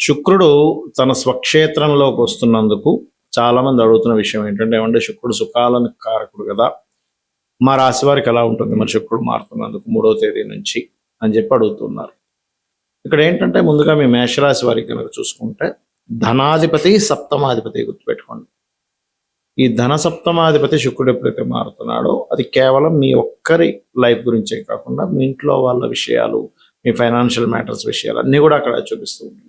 శుక్రుడు తన స్వక్షేత్రంలోకి వస్తున్నందుకు చాలా మంది అడుగుతున్న విషయం ఏంటంటే, ఏమంటే శుక్రుడు సుఖాలను కారకుడు కదా, మా రాశి వారికి ఎలా ఉంటుంది మరి శుక్రుడు మారుతున్నందుకు 3వ తేదీ నుంచి అని చెప్పి అడుగుతున్నారు. ఇక్కడ ఏంటంటే ముందుగా మీ మేషరాశి వారికి కనుక చూసుకుంటే ధనాధిపతి సప్తమాధిపతి గుర్తుపెట్టుకోండి. ఈ ధన సప్తమాధిపతి శుక్రుడు ఎప్పుడైతే మారుతున్నాడో అది కేవలం మీ ఒక్కరి లైఫ్ గురించే కాకుండా మీ ఇంట్లో వాళ్ళ విషయాలు, మీ ఫైనాన్షియల్ మ్యాటర్స్ విషయాలు అన్నీ కూడా అక్కడ చూపిస్తూ ఉంటుంది.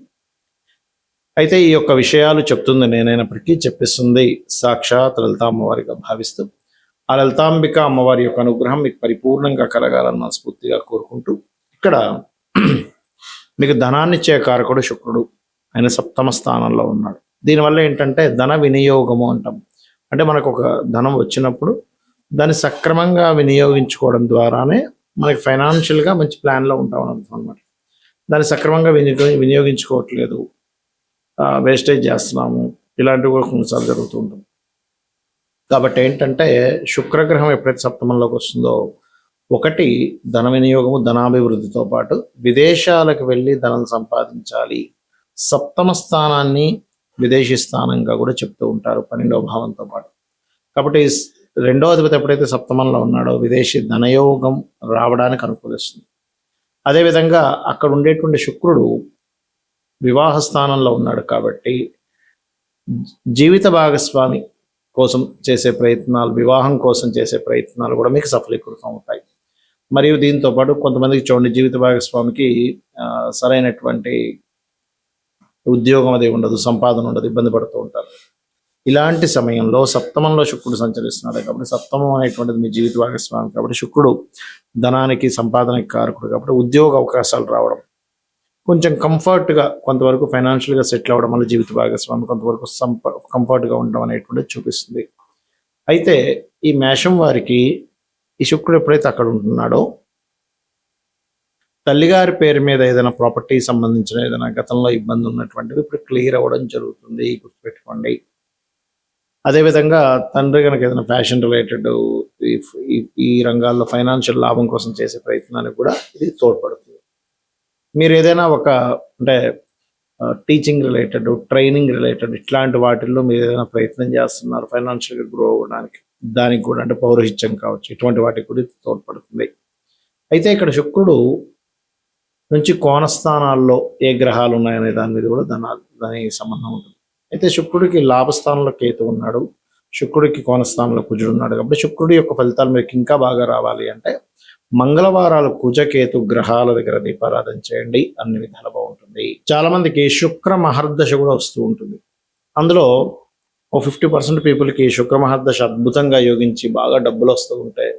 అయితే ఈ యొక్క విషయాలు చెప్తుంది నేనైనప్పటికీ చెప్పిస్తుంది సాక్షాత్ లలిత అమ్మవారిగా భావిస్తూ ఆ లలితాంబిక అమ్మవారి యొక్క అనుగ్రహం మీకు పరిపూర్ణంగా కలగాలని మనస్ఫూర్తిగా కోరుకుంటూ, ఇక్కడ మీకు ధనాన్నిచ్చే కారకుడు శుక్రుడు, ఆయన సప్తమ స్థానంలో ఉన్నాడు. దీనివల్ల ఏంటంటే ధన వినియోగము అంటాం. అంటే మనకు ఒక ధనం వచ్చినప్పుడు దాన్ని సక్రమంగా వినియోగించుకోవడం ద్వారానే మనకి ఫైనాన్షియల్గా మంచి ప్లాన్లో ఉంటాం అనమాట. దాన్ని సక్రమంగా వినియోగించుకోవట్లేదు, వేస్టేజ్ చేస్తున్నాము, ఇలాంటివి కూడా కొన్నిసార్లు జరుగుతూ ఉంటుంది. కాబట్టి ఏంటంటే శుక్రగ్రహం ఎప్పుడైతే సప్తమంలోకి వస్తుందో, ఒకటి ధన వినియోగము, ధనాభివృద్ధితో పాటు విదేశాలకు వెళ్ళి ధనం సంపాదించాలి. సప్తమ స్థానాన్ని విదేశీ స్థానంగా కూడా చెప్తూ ఉంటారు 12వ భావంతో పాటు. కాబట్టి 2వ అధిపతి ఎప్పుడైతే సప్తమంలో ఉన్నాడో విదేశీ ధనయోగం రావడానికి అనుకూలిస్తుంది. అదేవిధంగా అక్కడ ఉండేటువంటి శుక్రుడు వివాహ స్థానంలో ఉన్నాడు కాబట్టి జీవిత భాగస్వామి కోసం చేసే ప్రయత్నాలు, వివాహం కోసం చేసే ప్రయత్నాలు కూడా మీకు సఫలీకృతం అవుతాయి. మరియు దీంతో పాటు కొంతమందికి చూడండి, జీవిత భాగస్వామికి సరైనటువంటి ఉద్యోగం అది ఉండదు, సంపాదన ఉండదు, ఇబ్బంది పడుతూ ఉంటారు. ఇలాంటి సమయంలో సప్తమంలో శుక్రుడు సంచరిస్తున్నాడు కాబట్టి, సప్తమం అనేటువంటిది మీ జీవిత భాగస్వామి కాబట్టి శుక్రుడు ధనానికి సంపాదనకి కారకుడు కాబట్టి ఉద్యోగ అవకాశాలు రావడం, కొంచెం కంఫర్ట్గా కొంతవరకు ఫైనాన్షియల్గా సెటిల్ అవ్వడం వల్ల జీవిత భాగస్వామి కొంతవరకు కంఫర్ట్గా ఉండడం అనేటువంటిది చూపిస్తుంది. అయితే ఈ మేషం వారికి ఈ శుక్రుడు ఎప్పుడైతే అక్కడ ఉంటున్నాడో, తల్లిగారి పేరు మీద ఏదైనా ప్రాపర్టీ సంబంధించిన ఏదైనా గతంలో ఇబ్బంది ఉన్నటువంటిది ఇప్పుడు క్లియర్ అవ్వడం జరుగుతుంది, గుర్తుపెట్టుకోండి. అదేవిధంగా తండ్రి కనుక ఏదైనా ఫ్యాషన్ రిలేటెడ్ ఈ రంగాల్లో ఫైనాన్షియల్ లాభం కోసం చేసే ప్రయత్నానికి కూడా ఇది తోడ్పడుతుంది. మీరు ఏదైనా ఒక అంటే టీచింగ్ రిలేటెడ్, ట్రైనింగ్ రిలేటెడ్ ఇట్లాంటి వాటిల్లో మీరు ఏదైనా ప్రయత్నం చేస్తున్నారు ఫైనాన్షియల్గా గ్రో అవ్వడానికి, దానికి కూడా అంటే పౌరహిత్యం కావచ్చు, ఇటువంటి వాటికి కూడా తోడ్పడుతుంది. అయితే ఇక్కడ శుక్రుడు నుంచి కోణస్థానాల్లో ఏ గ్రహాలు ఉన్నాయనే దాని మీద కూడా దాని సంబంధం ఉంటుంది. అయితే శుక్రుడికి లాభస్థానంలో కేతు ఉన్నాడు, శుక్రుడికి కోణస్థానంలో కుజుడు ఉన్నాడు. కాబట్టి శుక్రుడి యొక్క ఫలితాలు మీకు ఇంకా బాగా రావాలి అంటే మంగళవారాలు కుజకేతు గ్రహాల దగ్గర దీపారాధన చేయండి, అన్ని విధాలు బాగుంటుంది. చాలా మందికి శుక్ర మహర్దశ కూడా వస్తూ ఉంటుంది. అందులో ఓ 50% పీపుల్కి శుక్ర మహర్దశ అద్భుతంగా యోగించి బాగా డబ్బులు వస్తూ ఉంటాయి,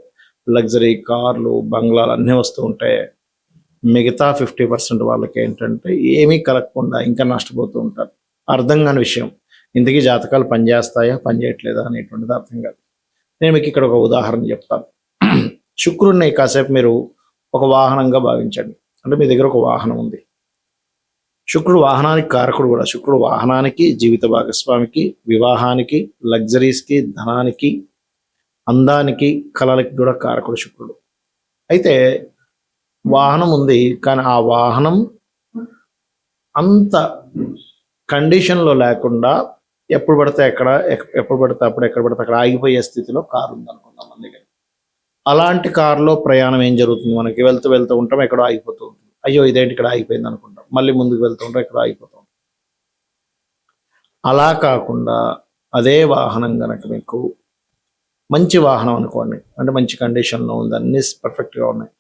లగ్జరీ కార్లు, బంగ్లాలు అన్నీ వస్తూ ఉంటాయి. మిగతా 50% వాళ్ళకి ఏంటంటే ఏమీ కలగకుండా ఇంకా నష్టపోతూ ఉంటారు. అర్థం కాని విషయం, ఇంతకీ జాతకాలు పనిచేస్తాయా పనిచేయట్లేదా అనేటువంటిది అర్థం కాదు. నేను మీకు ఇక్కడ ఒక ఉదాహరణ చెప్తాను. శుక్రుడిని కాసేపు మీరు ఒక వాహనంగా భావించండి. అంటే మీ దగ్గర ఒక వాహనం ఉంది, శుక్రుడు వాహనానికి కారకుడు కూడా. శుక్రుడు వాహనానికి, జీవిత భాగస్వామికి, వివాహానికి, లగ్జరీస్కి, ధనానికి, అందానికి, కళలకి కూడా కారకుడు శుక్రుడు. అయితే వాహనం ఉంది కానీ ఆ వాహనం అంత కండిషన్లో లేకుండా ఎప్పుడు పడితే ఎప్పుడు పడితే అప్పుడు ఎక్కడ పడితే అక్కడ ఆగిపోయే స్థితిలో కారు ఉంది అనుకుందాం మన దగ్గర. అలాంటి కారులో ప్రయాణం ఏం జరుగుతుంది, మనకి వెళ్తూ ఉంటాం, ఎక్కడో ఆగిపోతూ ఉంటుంది. అయ్యో ఇదేంటి ఇక్కడ ఆగిపోయింది అనుకుంటాం, మళ్ళీ ముందుకు వెళ్తూ ఉంటాం, ఎక్కడో ఆగిపోతూ ఉంటాం. అలా కాకుండా అదే వాహనం కనుక మీకు మంచి వాహనం అనుకోండి, అంటే మంచి కండిషన్లో ఉంది, అన్ని పర్ఫెక్ట్గా ఉన్నాయి,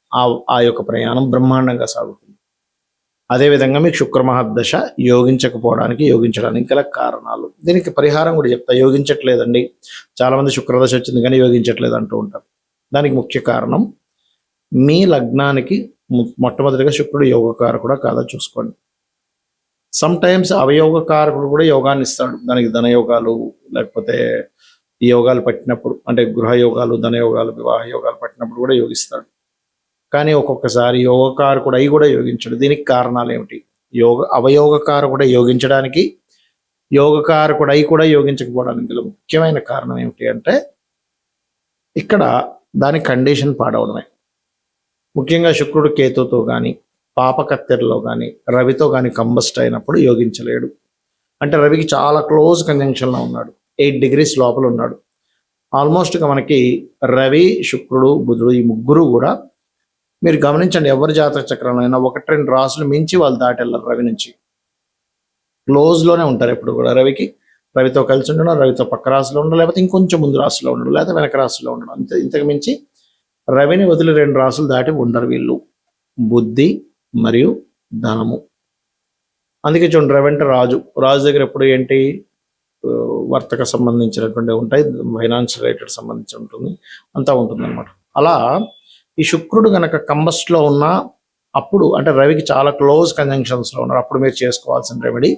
ఆ యొక్క ప్రయాణం బ్రహ్మాండంగా సాగుతుంది. అదేవిధంగా మీకు శుక్ర మహర్దశ యోగించడానికి గల కారణాలు, దీనికి పరిహారం కూడా చెప్తా. యోగించట్లేదండి, చాలామంది శుక్రదశ వచ్చింది కానీ యోగించట్లేదు అంటూ ఉంటారు. దానికి ముఖ్య కారణం మీ లగ్నానికి మొట్టమొదటిగా శుక్రుడు యోగకారకుడా కాదా చూసుకోండి. సమ్ టైమ్స్ అవయోగకారకుడు కూడా యోగాన్ని ఇస్తాడు, దానికి ధనయోగాలు లేకపోతే ఈ యోగాలు పట్టినప్పుడు, అంటే గృహయోగాలు, ధనయోగాలు, వివాహ యోగాలు పట్టినప్పుడు కూడా యోగిస్తాడు. కానీ ఒక్కొక్కసారి యోగకారకుడు అయి కూడా యోగించడు. దీనికి కారణాలు ఏమిటి? అవయోగకారకుడు యోగించడానికి, యోగకారకుడు అయి కూడా యోగించకపోవడానికి గల ముఖ్యమైన కారణం ఏమిటి అంటే ఇక్కడ దాని కండిషన్ పాడవడమే. ముఖ్యంగా శుక్రుడు కేతుతో కానీ పాపకత్తెరలో కానీ రవితో కానీ కంబస్ట్ అయినప్పుడు యోగించలేడు. అంటే రవికి చాలా క్లోజ్ కంజంక్షన్లో ఉన్నాడు, 8 degrees లోపల ఉన్నాడు. ఆల్మోస్ట్గా మనకి రవి, శుక్రుడు, బుధుడు ఈ ముగ్గురు కూడా మీరు గమనించండి, ఎవరి జాతక చక్రంలో అయినా 1-2 రాసులు మించి వాళ్ళు దాటి వెళ్ళరు. రవి నుంచి క్లోజ్లోనే ఉంటారు ఎప్పుడు కూడా. రవితో కలిసి ఉండడం, రవితో పక్క రాశిలో ఉండడం, లేకపోతే ఇంకొంచెం ముందు రాశిలో ఉండడం, లేకపోతే వెనక రాశిలో ఉండడం, అంతే. ఇంతకు మించి రవిని వదిలి 2 రాసులు దాటి ఉండరు వీళ్ళు. బుద్ధి మరియు ధనము. అందుకే చూడండి, రవి అంటే రాజు దగ్గర ఎప్పుడు ఏంటి, వర్తక సంబంధించినటువంటి ఉంటాయి, ఫైనాన్స్ రిలేటెడ్ సంబంధించి ఉంటుంది, అంతా ఉంటుంది అనమాట. అలా ఈ శుక్రుడు కనుక కంబస్ట్లో ఉన్న అప్పుడు, అంటే రవికి చాలా క్లోజ్ కంజంక్షన్స్లో ఉన్నారు, అప్పుడు మీరు చేసుకోవాల్సిన రెమెడీ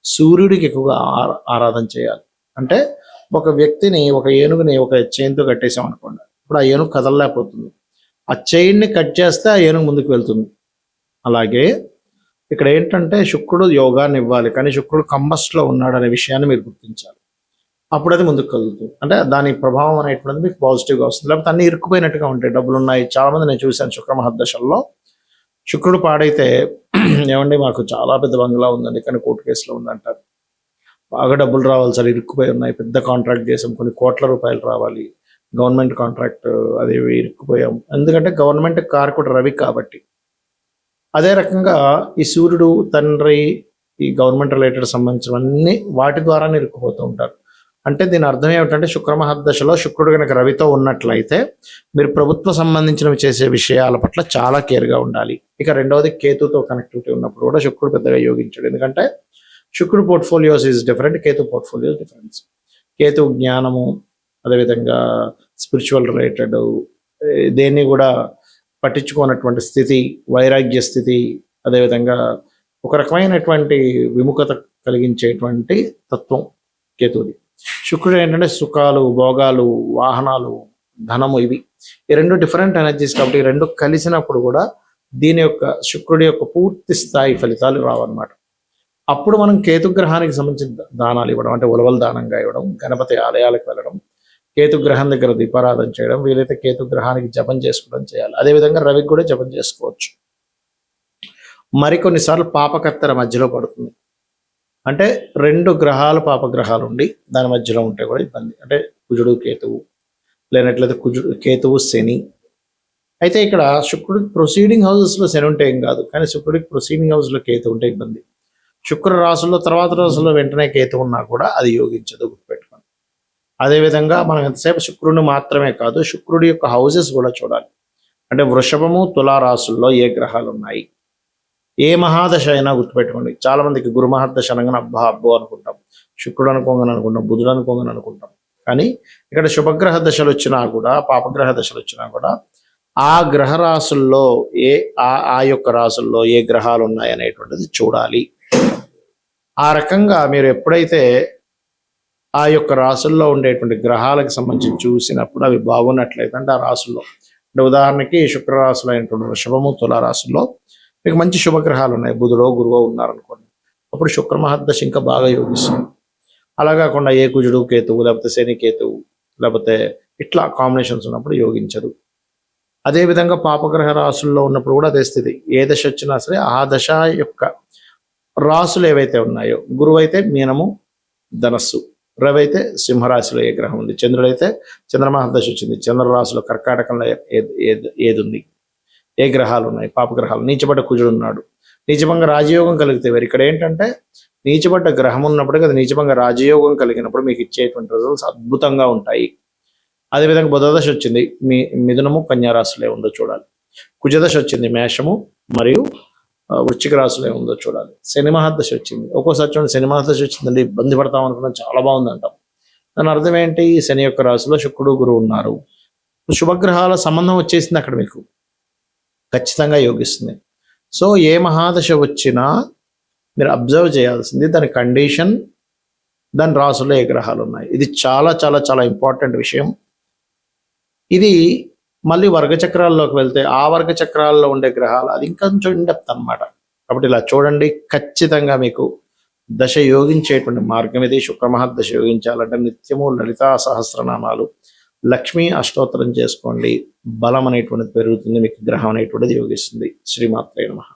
సూర్యుడికి ఎక్కువగా ఆరాధన చేయాలి. అంటే ఒక వ్యక్తిని, ఒక ఏనుగుని ఒక చైన్తో కట్టేసాం అనుకోండి, ఇప్పుడు ఆ ఏనుగు కదలలేకపోతుంది. ఆ చైన్ని కట్ చేస్తే ఆ ఏనుగు ముందుకు వెళ్తుంది. అలాగే ఇక్కడ ఏంటంటే శుక్రుడు యోగాన్ని ఇవ్వాలి, కానీ శుక్రుడు కంబస్ట్లో ఉన్నాడు అనే విషయాన్ని మీరు గుర్తించాలి. అప్పుడు అది ముందుకు కదులుతుంది. అంటే దాని ప్రభావం అనేటువంటిది మీకు పాజిటివ్గా వస్తుంది. లేకపోతే అన్ని ఇరుక్కుపోయినట్టుగా ఉంటాయి, డబ్బులు ఉన్నాయి. చాలామంది నేను చూశాను శుక్ర మహర్దశల్లో, శుక్రుడు పాడైతే ఏమండి మాకు చాలా పెద్ద బంగ్లా ఉందండి కానీ కోర్టు కేసులో ఉందంటారు. బాగా డబ్బులు రావాలి సార్, ఇరుక్కుపోయి ఉన్నాయి, పెద్ద కాంట్రాక్ట్ చేసాం, కొన్ని కోట్ల రూపాయలు రావాలి, గవర్నమెంట్ కాంట్రాక్ట్, అది ఇరుక్కుపోయాం. ఎందుకంటే గవర్నమెంట్ కారకుడు రవి కాబట్టి. అదే రకంగా ఈ సూర్యుడు, తండ్రి, ఈ గవర్నమెంట్ రిలేటెడ్ సంబంధించినవన్నీ వాటి ద్వారానే ఇరుక్కుపోతూ ఉంటారు. అంటే దీని అర్థం ఏమిటంటే శుక్ర మహర్దశలో శుక్రుడు కనుక రవితో ఉన్నట్లయితే మీరు ప్రభుత్వ సంబంధించినవి చేసే విషయాల పట్ల చాలా కేర్గా ఉండాలి. ఇక రెండవది కేతుతో కనెక్టివిటీ ఉన్నప్పుడు కూడా శుక్రుడు పెద్దగా యోగించాడు. ఎందుకంటే శుక్రుడు portfolios is different, Ketu portfolios difference. Ketu జ్ఞానము, అదేవిధంగా స్పిరిచువల్ రిలేటెడ్, దేన్ని కూడా పట్టించుకోనటువంటి స్థితి, వైరాగ్య స్థితి, అదేవిధంగా ఒక రకమైనటువంటి విముఖత కలిగించేటువంటి తత్వం కేతుది. శుక్రుడు ఏంటంటే సుఖాలు, భోగాలు, వాహనాలు, ధనము, ఇవి ఈ రెండు డిఫరెంట్ ఎనర్జీస్ కాబట్టి ఈ రెండు కలిసినప్పుడు కూడా దీని యొక్క శుక్రుడి యొక్క పూర్తి స్థాయి ఫలితాలు రావన్నమాట. అప్పుడు మనం కేతుగ్రహానికి సంబంధించిన దానాలు ఇవ్వడం, అంటే ఉలవల దానంగా ఇవ్వడం, గణపతి ఆలయాలకు వెళ్ళడం, కేతుగ్రహం దగ్గర దీపారాధన చేయడం, వీలైతే కేతుగ్రహానికి జపం చేసుకోవడం చేయాలి. అదేవిధంగా రవికి కూడా జపం చేసుకోవచ్చు. మరికొన్నిసార్లు పాపకత్తెర మధ్యలో పడుతుంది, అంటే 2 గ్రహాలు పాపగ్రహాలు ఉండి దాని మధ్యలో ఉంటే కూడా ఇబ్బంది. అంటే కుజుడు కేతువు, లేనట్లయితే కేతువు శని. అయితే ఇక్కడ శుక్రుడికి ప్రొసీడింగ్ హౌసెస్లో శని ఉంటే ఏం కాదు, కానీ శుక్రుడికి ప్రొసీడింగ్ హౌస్లో కేతు ఉంటే ఇబ్బంది. శుక్ర రాశుల్లో తర్వాత రాశుల్లో వెంటనే కేతు ఉన్నా కూడా అది యోగించదు, గుర్తుపెట్టుకోండి. అదేవిధంగా మనం ఎంతసేపు శుక్రుడిని మాత్రమే కాదు, శుక్రుడి యొక్క హౌసెస్ కూడా చూడాలి. అంటే వృషభము, తులా రాశుల్లో ఏ గ్రహాలు ఉన్నాయి, ఏ మహాదశ అయినా గుర్తుపెట్టుకోండి. చాలా మందికి గురు మహర్దశ అనగానే అబ్బో అనుకుంటాం, శుక్రుడు అనుకోగానే అనుకుంటాం, బుధుడు అనుకోగానే అనుకుంటాం. కానీ ఇక్కడ శుభగ్రహ దశలు వచ్చినా కూడా, పాపగ్రహ దశలు వచ్చినా కూడా ఆ గ్రహ రాశుల్లో ఆ యొక్క రాశుల్లో ఏ గ్రహాలు ఉన్నాయి అనేటువంటిది చూడాలి. ఆ రకంగా మీరు ఎప్పుడైతే ఆ యొక్క రాశుల్లో ఉండేటువంటి గ్రహాలకు సంబంధించి చూసినప్పుడు అవి బాగున్నట్లయితే, అంటే ఆ రాశుల్లో, అంటే ఉదాహరణకి శుక్ర రాశులు అయినటువంటి వృషభము, తులా రాశుల్లో మీకు మంచి శుభగ్రహాలు ఉన్నాయి, బుధుడో గురువో ఉన్నారనుకోండి, అప్పుడు శుక్ర మహర్దశ ఇంకా బాగా యోగిస్తుంది. అలా కాకుండా ఏ కుజుడు కేతువు, లేకపోతే శని కేతువు, లేకపోతే ఇట్లా కాంబినేషన్స్ ఉన్నప్పుడు యోగించదు. అదేవిధంగా పాపగ్రహ రాశుల్లో ఉన్నప్పుడు కూడా అదే స్థితి. ఏ దశ వచ్చినా సరే ఆ దశ యొక్క రాశులు ఏవైతే ఉన్నాయో, గురువు అయితే మీనము, ధనస్సు, రవి అయితే సింహరాశిలో ఏ గ్రహం ఉంది, చంద్రుడైతే చంద్రమహర్దశ వచ్చింది, చంద్రరాశిలో కర్కాటకంలో ఏది ఉంది, ఏ గ్రహాలు ఉన్నాయి, పాపగ్రహాలు. నీచబడ్డ కుజుడు ఉన్నాడు, నీచభంగ రాజయోగం కలిగితే వేరు. ఇక్కడ ఏంటంటే నీచబడ్డ గ్రహం ఉన్నప్పటికీ అది నీచభంగ రాజయోగం కలిగినప్పుడు మీకు ఇచ్చేటువంటి రిజల్ట్స్ అద్భుతంగా ఉంటాయి. అదేవిధంగా బుధదశ వచ్చింది, మిథునము, కన్యారాశిలో ఉందో చూడాలి. కుజదశ వచ్చింది, మేషము మరియు వృశ్చిక రాశిలో ఉందో చూడాలి. శని మహర్దశ వచ్చింది, ఒక్కోసారి చూడండి శని మహర్దశ వచ్చిందండి ఇబ్బంది పడతాం అనుకున్నాం, చాలా బాగుంది అంటాం. దాని అర్థం ఏంటి, శని యొక్క రాశిలో శుక్రుడు, గురువు ఉన్నారు, శుభగ్రహాల సంబంధం వచ్చేసింది అక్కడ, మీకు ఖచ్చితంగా యోగిస్తుంది. సో ఏ మహాదశ వచ్చినా మీరు అబ్జర్వ్ చేయాల్సింది దాని కండిషన్, దాని రాసుల్లో ఏ గ్రహాలు ఉన్నాయి. ఇది చాలా చాలా చాలా ఇంపార్టెంట్ విషయం. ఇది మళ్ళీ వర్గచక్రాల్లోకి వెళ్తే ఆ వర్గచక్రాల్లో ఉండే గ్రహాలు అది ఇంకొంచెం ఇండెప్త్ అనమాట. కాబట్టి ఇలా చూడండి, ఖచ్చితంగా మీకు దశ యోగించేటువంటి మార్గం ఇది. శుక్ర మహర్దశ యోగించాలంటే నిత్యము లలితా సహస్రనామాలు, లక్ష్మీ అష్టోత్తరం చేసుకోండి, బలం అనేటువంటిది పెరుగుతుంది, మీకు గ్రహం అనేటువంటిది యోగిస్తుంది. శ్రీమాత్రే నమః.